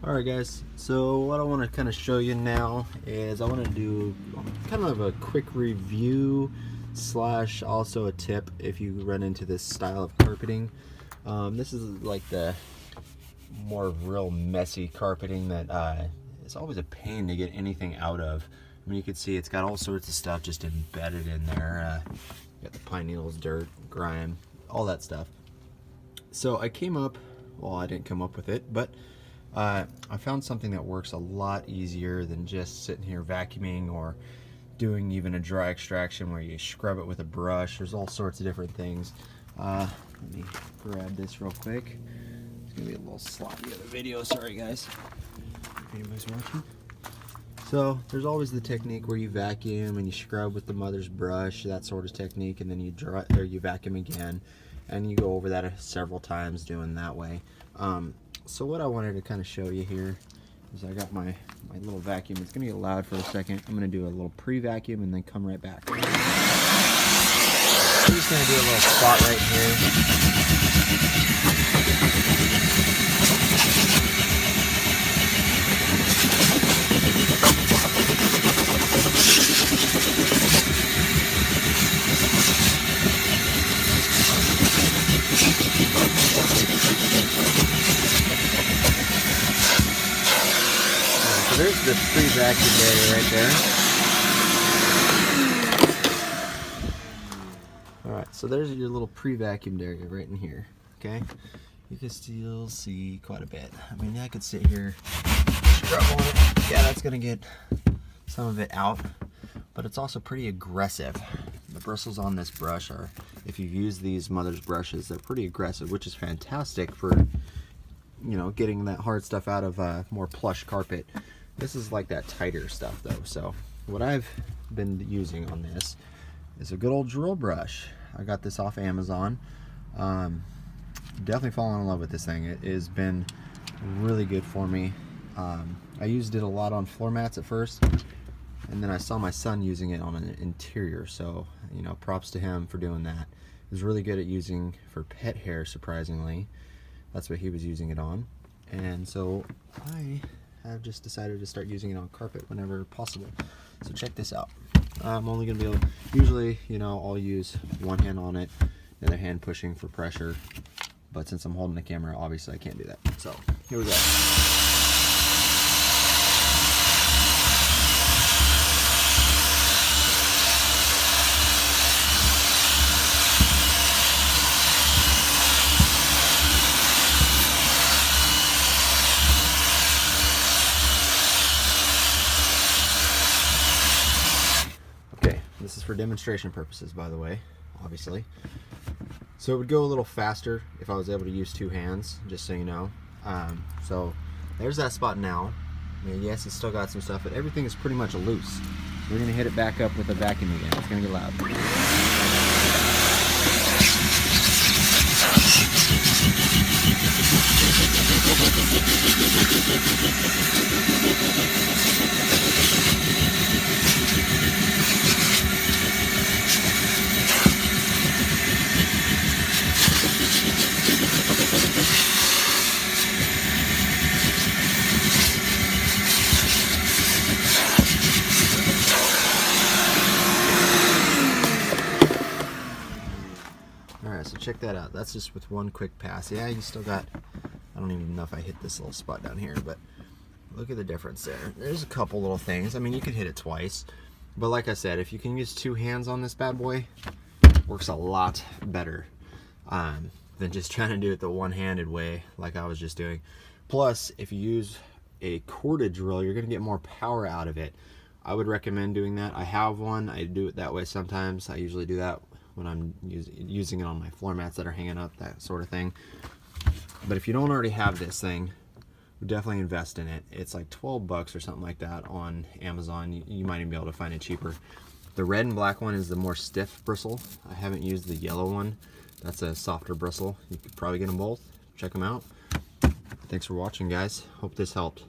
Alright guys, so what I want to kind of show you now is I want to do kind of a quick review slash also a tip if you run into this style of carpeting. This is like the more real messy carpeting that it's always a pain to get anything out of. I mean, you can see it's got all sorts of stuff just embedded in there. You got the pine needles, dirt, grime, all that stuff. So I came up, well, I didn't come up with it, but I found something that works a lot easier than just sitting here vacuuming or doing even a dry extraction where you scrub it with a brush. There's all sorts of different things. Let me grab this real quick. It's gonna be a little sloppy of the video, sorry guys, if anybody's watching. So there's always the technique where you vacuum and you scrub with the mother's brush, that sort of technique, and then you dry or you vacuum again, and you go over that several times doing that way. So what I wanted to kind of show you here is I got my little vacuum. It's going to get loud for a second. I'm going to do a little pre-vacuum and then come right back. I'm just going to do a little spot right here. So there's the pre-vacuum area right there. Alright, so there's your little pre-vacuumed area right in here. Okay? You can still see quite a bit. I mean, I could sit here, scrub on it. Yeah, that's going to get some of it out. But it's also pretty aggressive. The bristles on this brush are, if you've used these mother's brushes, they're pretty aggressive, which is fantastic for, you know, getting that hard stuff out of more plush carpet. This is like that tighter stuff though. So what I've been using on this is a good old drill brush. I got this off Amazon. Definitely fallen in love with this thing. It has been really good for me. I used it a lot on floor mats at first, and then I saw my son using it on an interior, so you know, props to him for doing that. He was really good at using for pet hair, surprisingly. That's what he was using it on, and so I have just decided to start using it on carpet whenever possible. So check this out. I'm only going to be able, usually, you know, I'll use one hand on it, the other hand pushing for pressure, but since I'm holding the camera, obviously I can't do that. So here we go. This is for demonstration purposes, by the way, obviously. So it would go a little faster if I was able to use two hands, just so you know. So there's that spot now. I mean, yes, it's still got some stuff, but everything is pretty much loose. We're going to hit it back up with a vacuum again. It's going to get loud. Alright, so check that out. That's just with one quick pass. Yeah, you still got, I don't even know if I hit this little spot down here, but look at the difference there. There's a couple little things. I mean, you could hit it twice, but like I said, if you can use two hands on this bad boy, it works a lot better than just trying to do it the one-handed way like I was just doing. Plus, if you use a corded drill, you're going to get more power out of it. I would recommend doing that. I have one. I do it that way sometimes. I usually do that when I'm using it on my floor mats that are hanging up, that sort of thing. But if you don't already have this thing, definitely invest in it. It's like 12 bucks or something like that on Amazon. You might even be able to find it cheaper. The red and black one is the more stiff bristle. I haven't used the yellow one. That's a softer bristle. You could probably get them both. Check them out. Thanks for watching, guys. Hope this helped.